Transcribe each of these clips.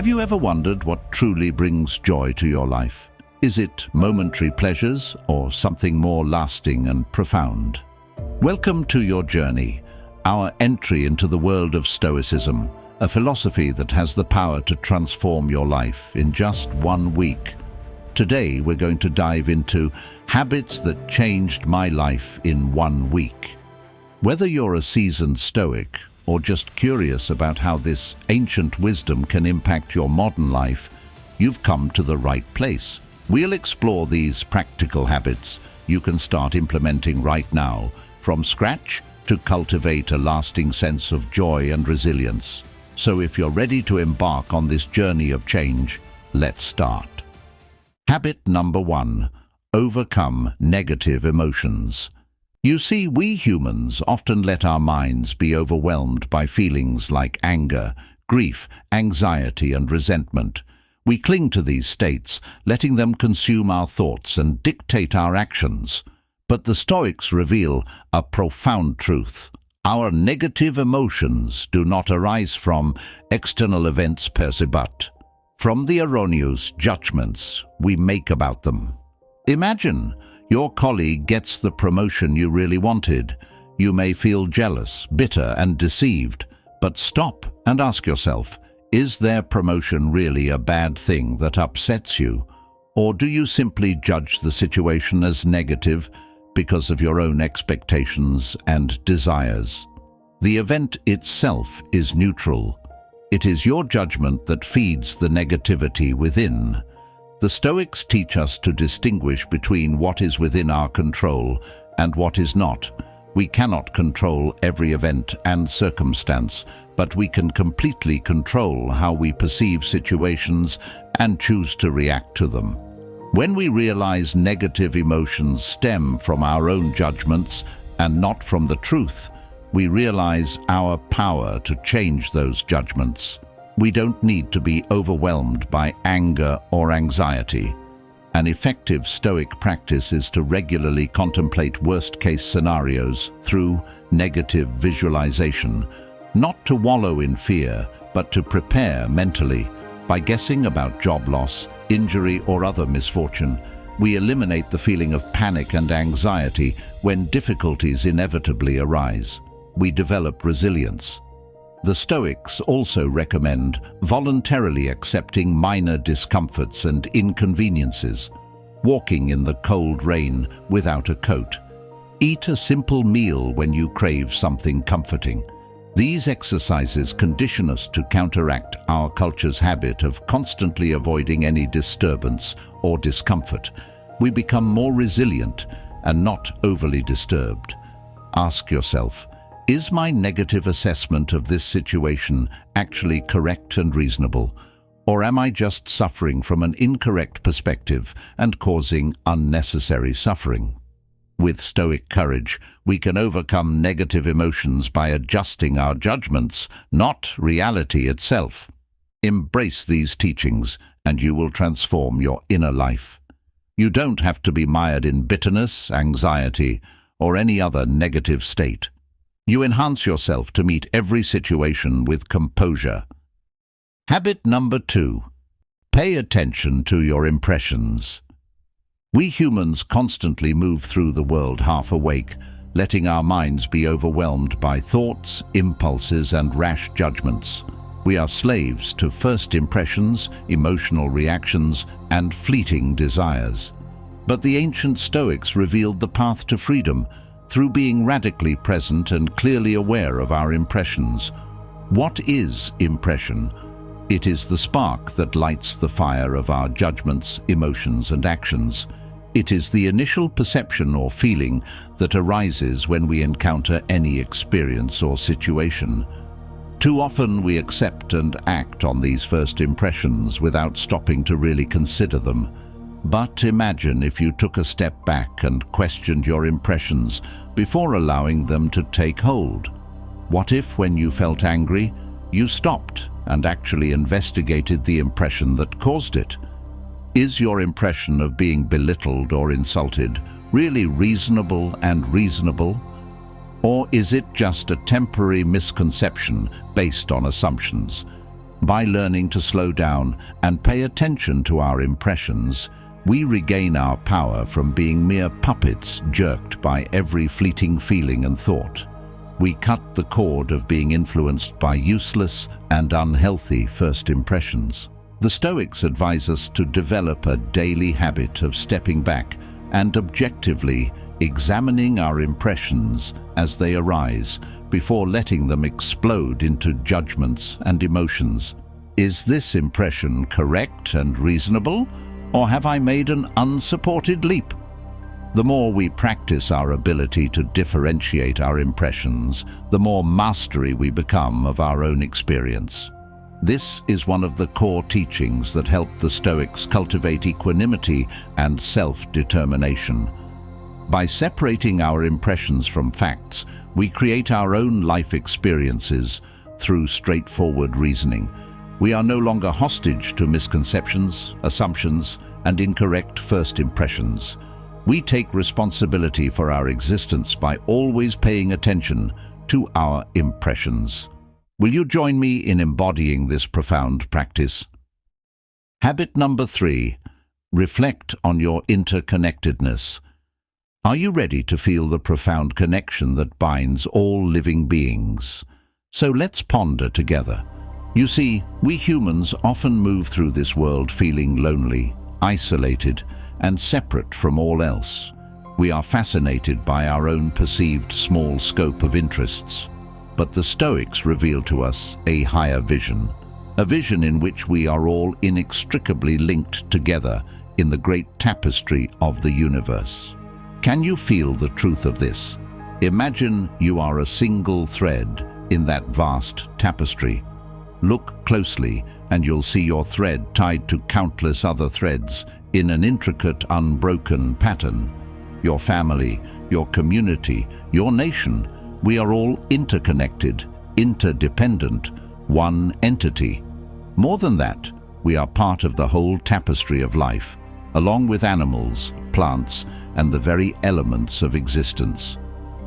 Have you ever wondered what truly brings joy to your life? Is it momentary pleasures or something more lasting and profound? Welcome to your journey, our entry into the world of Stoicism, a philosophy that has the power to transform your life in just 1 week. Today we're going to dive into habits that changed my life in 1 week. Whether you're a seasoned Stoic or just curious about how this ancient wisdom can impact your modern life, you've come to the right place. We'll explore these practical habits you can start implementing right now, from scratch, to cultivate a lasting sense of joy and resilience. So if you're ready to embark on this journey of change, let's start. Habit number 1: overcome negative emotions. You see, we humans often let our minds be overwhelmed by feelings like anger, grief, anxiety, and resentment. We cling to these states, letting them consume our thoughts and dictate our actions. But the Stoics reveal a profound truth. Our negative emotions do not arise from external events per se, but from the erroneous judgments we make about them. Imagine your colleague gets the promotion you really wanted. You may feel jealous, bitter, and deceived. But stop and ask yourself, is their promotion really a bad thing that upsets you? Or do you simply judge the situation as negative because of your own expectations and desires? The event itself is neutral. It is your judgment that feeds the negativity within. The Stoics teach us to distinguish between what is within our control and what is not. We cannot control every event and circumstance, but we can completely control how we perceive situations and choose to react to them. When we realize negative emotions stem from our own judgments and not from the truth, we realize our power to change those judgments. We don't need to be overwhelmed by anger or anxiety. An effective Stoic practice is to regularly contemplate worst-case scenarios through negative visualization, not to wallow in fear, but to prepare mentally. By guessing about job loss, injury, or other misfortune, we eliminate the feeling of panic and anxiety when difficulties inevitably arise. We develop resilience. The Stoics also recommend voluntarily accepting minor discomforts and inconveniences, walking in the cold rain without a coat. Eat a simple meal when you crave something comforting. These exercises condition us to counteract our culture's habit of constantly avoiding any disturbance or discomfort. We become more resilient and not overly disturbed. Ask yourself, is my negative assessment of this situation actually correct and reasonable? Or am I just suffering from an incorrect perspective and causing unnecessary suffering? With Stoic courage, we can overcome negative emotions by adjusting our judgments, not reality itself. Embrace these teachings, and you will transform your inner life. You don't have to be mired in bitterness, anxiety, or any other negative state. You enhance yourself to meet every situation with composure. Habit number 2: pay attention to your impressions. We humans constantly move through the world half awake, letting our minds be overwhelmed by thoughts, impulses, and rash judgments. We are slaves to first impressions, emotional reactions, and fleeting desires. But the ancient Stoics revealed the path to freedom through being radically present and clearly aware of our impressions. What is impression? It is the spark that lights the fire of our judgments, emotions, and actions. It is the initial perception or feeling that arises when we encounter any experience or situation. Too often we accept and act on these first impressions without stopping to really consider them. But imagine if you took a step back and questioned your impressions before allowing them to take hold. What if, when you felt angry, you stopped and actually investigated the impression that caused it? Is your impression of being belittled or insulted really reasonable and reasonable? Or is it just a temporary misconception based on assumptions? By learning to slow down and pay attention to our impressions, we regain our power from being mere puppets jerked by every fleeting feeling and thought. We cut the cord of being influenced by useless and unhealthy first impressions. The Stoics advise us to develop a daily habit of stepping back and objectively examining our impressions as they arise before letting them explode into judgments and emotions. Is this impression correct and reasonable, or have I made an unsupported leap? The more we practice our ability to differentiate our impressions, the more mastery we become of our own experience. This is one of the core teachings that help the Stoics cultivate equanimity and self-determination. By separating our impressions from facts, we create our own life experiences through straightforward reasoning. We are no longer hostage to misconceptions, assumptions, and incorrect first impressions. We take responsibility for our existence by always paying attention to our impressions. Will you join me in embodying this profound practice? Habit number 3. Reflect on your interconnectedness. Are you ready to feel the profound connection that binds all living beings? So let's ponder together. You see, we humans often move through this world feeling lonely, isolated, and separate from all else. We are fascinated by our own perceived small scope of interests. But the Stoics reveal to us a higher vision, a vision in which we are all inextricably linked together in the great tapestry of the universe. Can you feel the truth of this? Imagine you are a single thread in that vast tapestry. Look closely and you'll see your thread tied to countless other threads in an intricate, unbroken pattern. Your family, your community, your nation, we are all interconnected, interdependent, one entity. More than that, we are part of the whole tapestry of life, along with animals, plants, and the very elements of existence.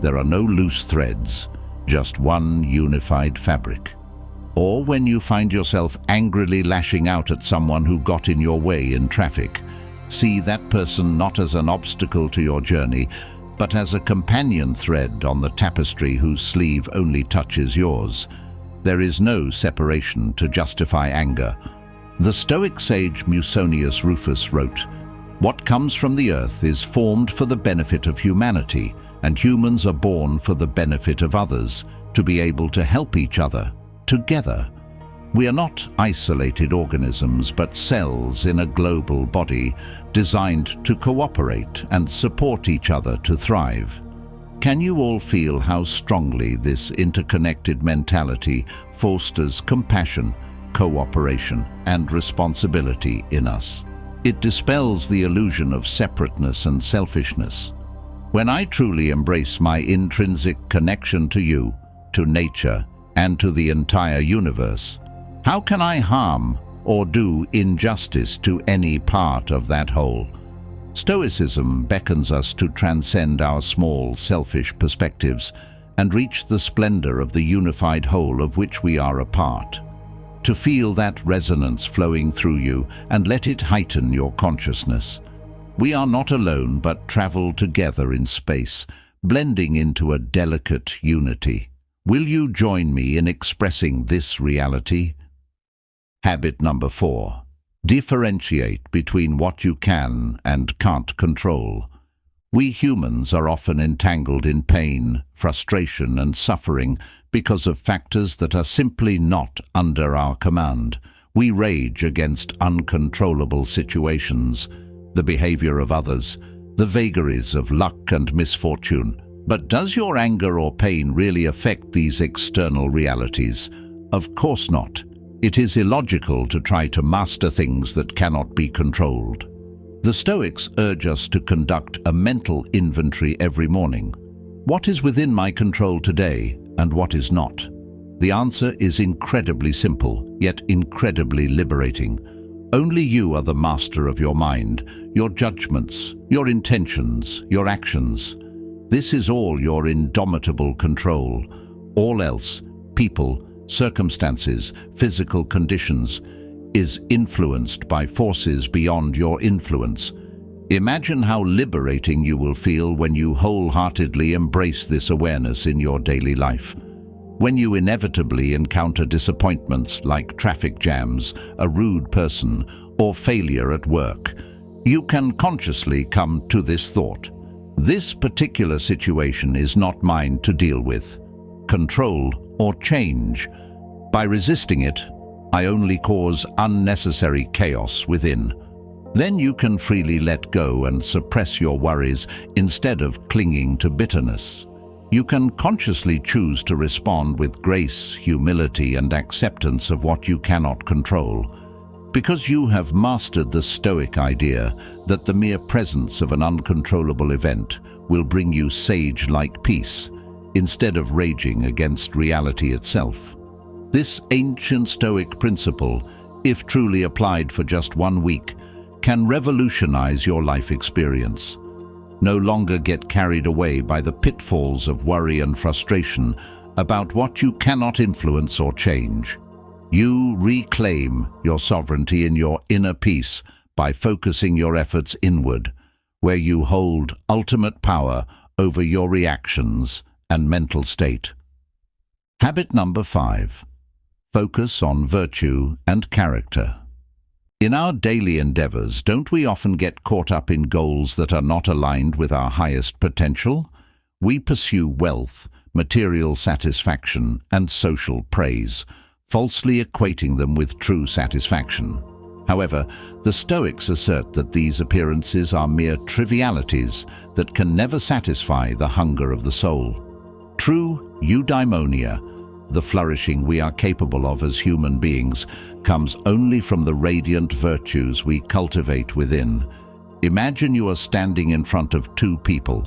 There are no loose threads, just one unified fabric. Or when you find yourself angrily lashing out at someone who got in your way in traffic, see that person not as an obstacle to your journey, but as a companion thread on the tapestry whose sleeve only touches yours. There is no separation to justify anger. The Stoic sage Musonius Rufus wrote, "What comes from the earth is formed for the benefit of humanity, and humans are born for the benefit of others, to be able to help each other, together. We are not isolated organisms, but cells in a global body, designed to cooperate and support each other to thrive." Can you all feel how strongly this interconnected mentality fosters compassion, cooperation, and responsibility in us? It dispels the illusion of separateness and selfishness. When I truly embrace my intrinsic connection to you, to nature, and to the entire universe, how can I harm or do injustice to any part of that whole? Stoicism beckons us to transcend our small, selfish perspectives and reach the splendor of the unified whole of which we are a part. To feel that resonance flowing through you and let it heighten your consciousness. We are not alone, but travel together in space, blending into a delicate unity. Will you join me in expressing this reality? Habit number 4. Differentiate between what you can and can't control. We humans are often entangled in pain, frustration, and suffering because of factors that are simply not under our command. We rage against uncontrollable situations, the behavior of others, the vagaries of luck and misfortune. But does your anger or pain really affect these external realities? Of course not. It is illogical to try to master things that cannot be controlled. The Stoics urge us to conduct a mental inventory every morning. What is within my control today and what is not? The answer is incredibly simple, yet incredibly liberating. Only you are the master of your mind, your judgments, your intentions, your actions. This is all your indomitable control. All else, people, circumstances, physical conditions, is influenced by forces beyond your influence. Imagine how liberating you will feel when you wholeheartedly embrace this awareness in your daily life. When you inevitably encounter disappointments like traffic jams, a rude person, or failure at work, you can consciously come to this thought: this particular situation is not mine to deal with, control, or change. By resisting it, I only cause unnecessary chaos within. Then you can freely let go and suppress your worries instead of clinging to bitterness. You can consciously choose to respond with grace, humility, and acceptance of what you cannot control, because you have mastered the Stoic idea that the mere presence of an uncontrollable event will bring you sage-like peace, instead of raging against reality itself. This ancient Stoic principle, if truly applied for just 1 week, can revolutionize your life experience. No longer get carried away by the pitfalls of worry and frustration about what you cannot influence or change. You reclaim your sovereignty in your inner peace by focusing your efforts inward, where you hold ultimate power over your reactions and mental state. Habit number 5. Focus on virtue and character. In our daily endeavors, don't we often get caught up in goals that are not aligned with our highest potential? We pursue wealth, material satisfaction, and social praise, falsely equating them with true satisfaction. However, the Stoics assert that these appearances are mere trivialities that can never satisfy the hunger of the soul. True eudaimonia, the flourishing we are capable of as human beings, comes only from the radiant virtues we cultivate within. Imagine you are standing in front of 2 people,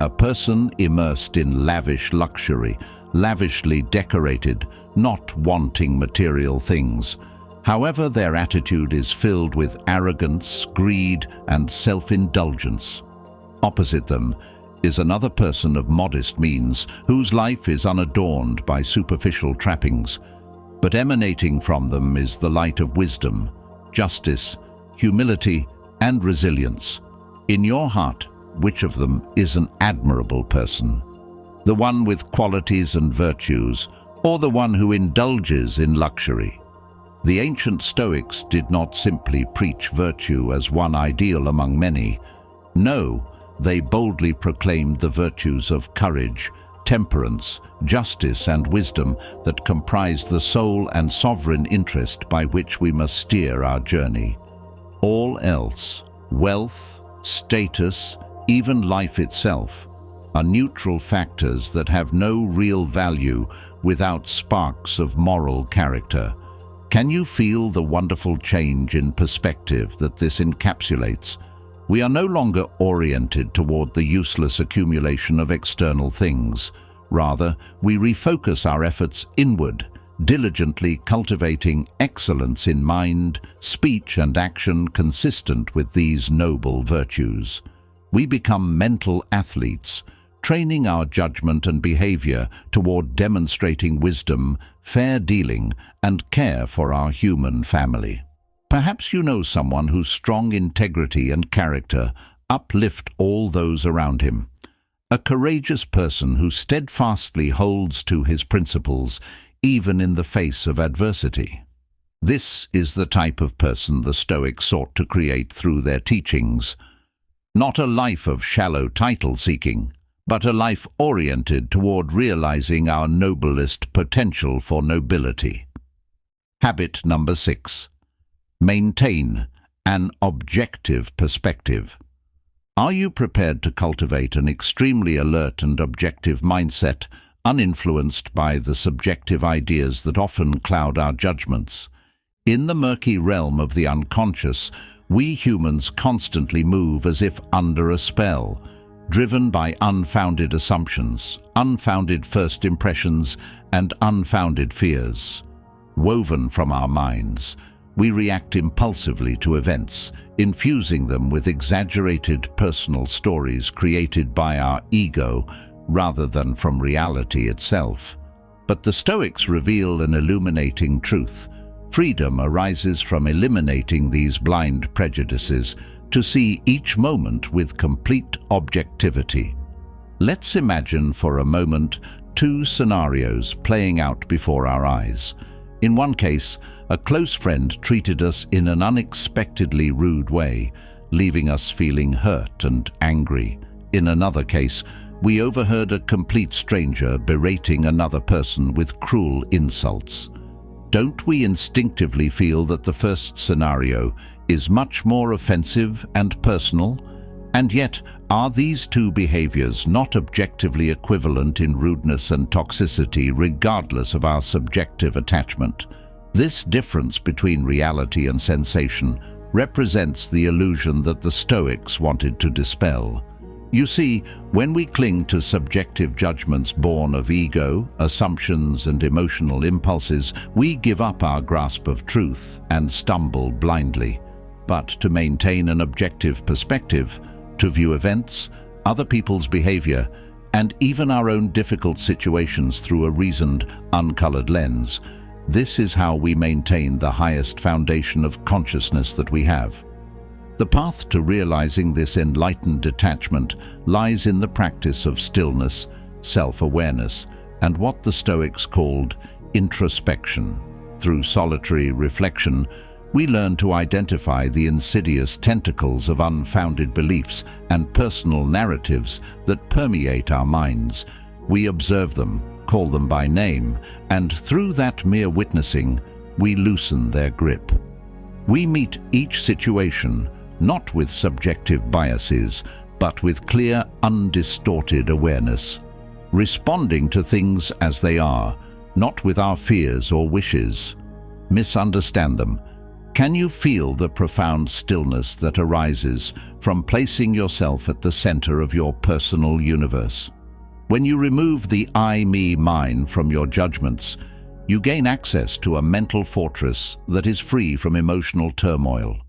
a person immersed in lavish luxury, lavishly decorated, not wanting material things. However, their attitude is filled with arrogance, greed, and self-indulgence. Opposite them is another person of modest means, whose life is unadorned by superficial trappings, but emanating from them is the light of wisdom, justice, humility, and resilience. In your heart, which of them is an admirable person? The one with qualities and virtues, or the one who indulges in luxury? The ancient Stoics did not simply preach virtue as one ideal among many. No, they boldly proclaimed the virtues of courage, temperance, justice, and wisdom that comprise the sole and sovereign interest by which we must steer our journey. All else, wealth, status, even life itself, are neutral factors that have no real value without sparks of moral character. Can you feel the wonderful change in perspective that this encapsulates? We are no longer oriented toward the useless accumulation of external things. Rather, we refocus our efforts inward, diligently cultivating excellence in mind, speech, and action consistent with these noble virtues. We become mental athletes, training our judgment and behavior toward demonstrating wisdom, fair dealing, and care for our human family. Perhaps you know someone whose strong integrity and character uplift all those around him. A courageous person who steadfastly holds to his principles even in the face of adversity. This is the type of person the Stoics sought to create through their teachings. Not a life of shallow title-seeking, but a life oriented toward realizing our noblest potential for nobility. Habit number 6. Maintain an objective perspective. Are you prepared to cultivate an extremely alert and objective mindset, uninfluenced by the subjective ideas that often cloud our judgments? In the murky realm of the unconscious, we humans constantly move as if under a spell, driven by unfounded assumptions, unfounded first impressions, and unfounded fears. Woven from our minds, we react impulsively to events, infusing them with exaggerated personal stories created by our ego rather than from reality itself. But the Stoics reveal an illuminating truth. Freedom arises from eliminating these blind prejudices to see each moment with complete objectivity. Let's imagine for a moment two scenarios playing out before our eyes. In one case, a close friend treated us in an unexpectedly rude way, leaving us feeling hurt and angry. In another case, we overheard a complete stranger berating another person with cruel insults. Don't we instinctively feel that the first scenario is much more offensive and personal? And yet, are these two behaviors not objectively equivalent in rudeness and toxicity regardless of our subjective attachment? This difference between reality and sensation represents the illusion that the Stoics wanted to dispel. You see, when we cling to subjective judgments born of ego, assumptions, and emotional impulses, we give up our grasp of truth and stumble blindly. But to maintain an objective perspective, to view events, other people's behavior, and even our own difficult situations through a reasoned, uncolored lens, this is how we maintain the highest foundation of consciousness that we have. The path to realizing this enlightened detachment lies in the practice of stillness, self-awareness, and what the Stoics called introspection. Through solitary reflection, we learn to identify the insidious tentacles of unfounded beliefs and personal narratives that permeate our minds. We observe them, call them by name, and through that mere witnessing, we loosen their grip. We meet each situation not with subjective biases, but with clear, undistorted awareness, responding to things as they are, not with our fears or wishes. Misunderstand them. Can you feel the profound stillness that arises from placing yourself at the center of your personal universe? When you remove the I, me, mine from your judgments, you gain access to a mental fortress that is free from emotional turmoil.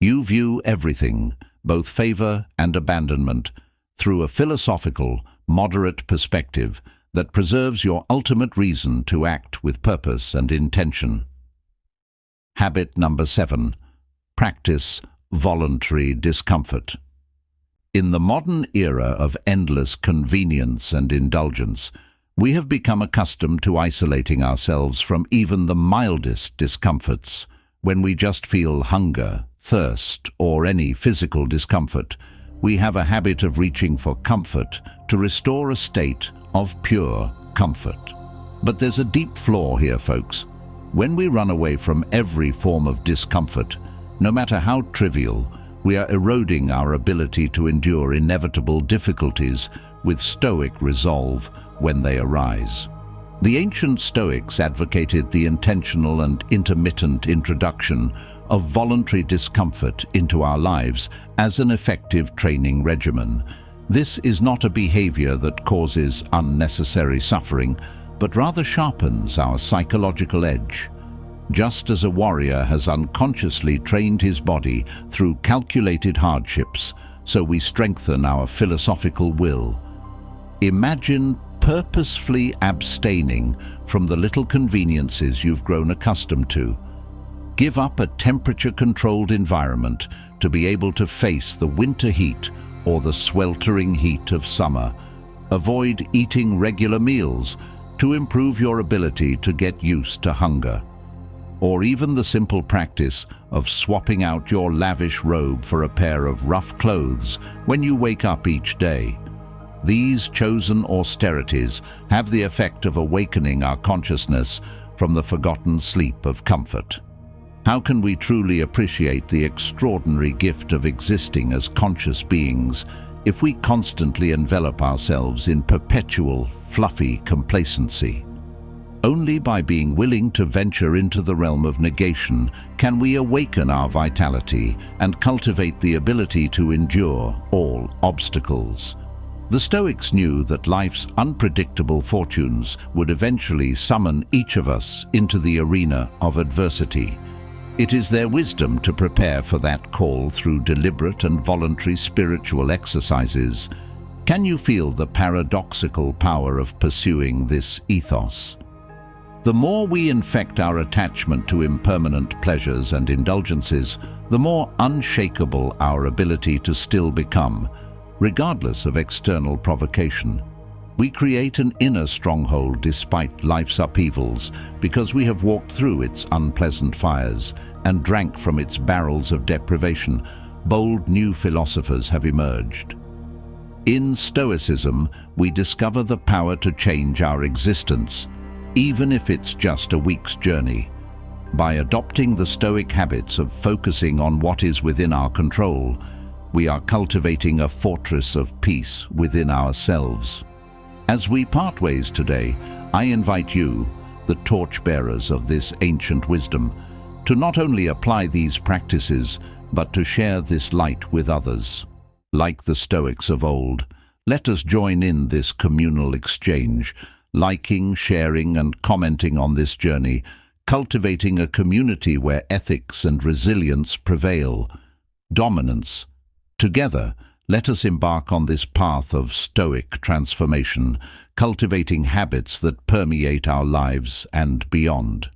You view everything, both favor and abandonment, through a philosophical, moderate perspective that preserves your ultimate reason to act with purpose and intention. Habit number 7. Practice voluntary discomfort. In the modern era of endless convenience and indulgence, we have become accustomed to isolating ourselves from even the mildest discomforts. When we just feel hunger, thirst, or any physical discomfort, we have a habit of reaching for comfort to restore a state of pure comfort. But there's a deep flaw here, folks. When we run away from every form of discomfort, no matter how trivial, we are eroding our ability to endure inevitable difficulties with Stoic resolve when they arise. The ancient Stoics advocated the intentional and intermittent introduction of voluntary discomfort into our lives as an effective training regimen. This is not a behavior that causes unnecessary suffering, but rather sharpens our psychological edge. Just as a warrior has unconsciously trained his body through calculated hardships, so we strengthen our philosophical will. Imagine purposefully abstaining from the little conveniences you've grown accustomed to. Give up a temperature-controlled environment to be able to face the winter heat or the sweltering heat of summer. Avoid eating regular meals to improve your ability to get used to hunger. Or even the simple practice of swapping out your lavish robe for a pair of rough clothes when you wake up each day. These chosen austerities have the effect of awakening our consciousness from the forgotten sleep of comfort. How can we truly appreciate the extraordinary gift of existing as conscious beings if we constantly envelop ourselves in perpetual, fluffy complacency? Only by being willing to venture into the realm of negation can we awaken our vitality and cultivate the ability to endure all obstacles. The Stoics knew that life's unpredictable fortunes would eventually summon each of us into the arena of adversity. It is their wisdom to prepare for that call through deliberate and voluntary spiritual exercises. Can you feel the paradoxical power of pursuing this ethos? The more we infect our attachment to impermanent pleasures and indulgences, the more unshakable our ability to still become, regardless of external provocation. We create an inner stronghold despite life's upheavals because we have walked through its unpleasant fires and drank from its barrels of deprivation. Bold new philosophers have emerged. In Stoicism, we discover the power to change our existence, even if it's just a week's journey. By adopting the Stoic habits of focusing on what is within our control, we are cultivating a fortress of peace within ourselves. As we part ways today, I invite you, the torchbearers of this ancient wisdom, to not only apply these practices, but to share this light with others. Like the Stoics of old, let us join in this communal exchange, liking, sharing, and commenting on this journey, cultivating a community where ethics and resilience prevail. Dominance. Together, let us embark on this path of Stoic transformation, cultivating habits that permeate our lives and beyond.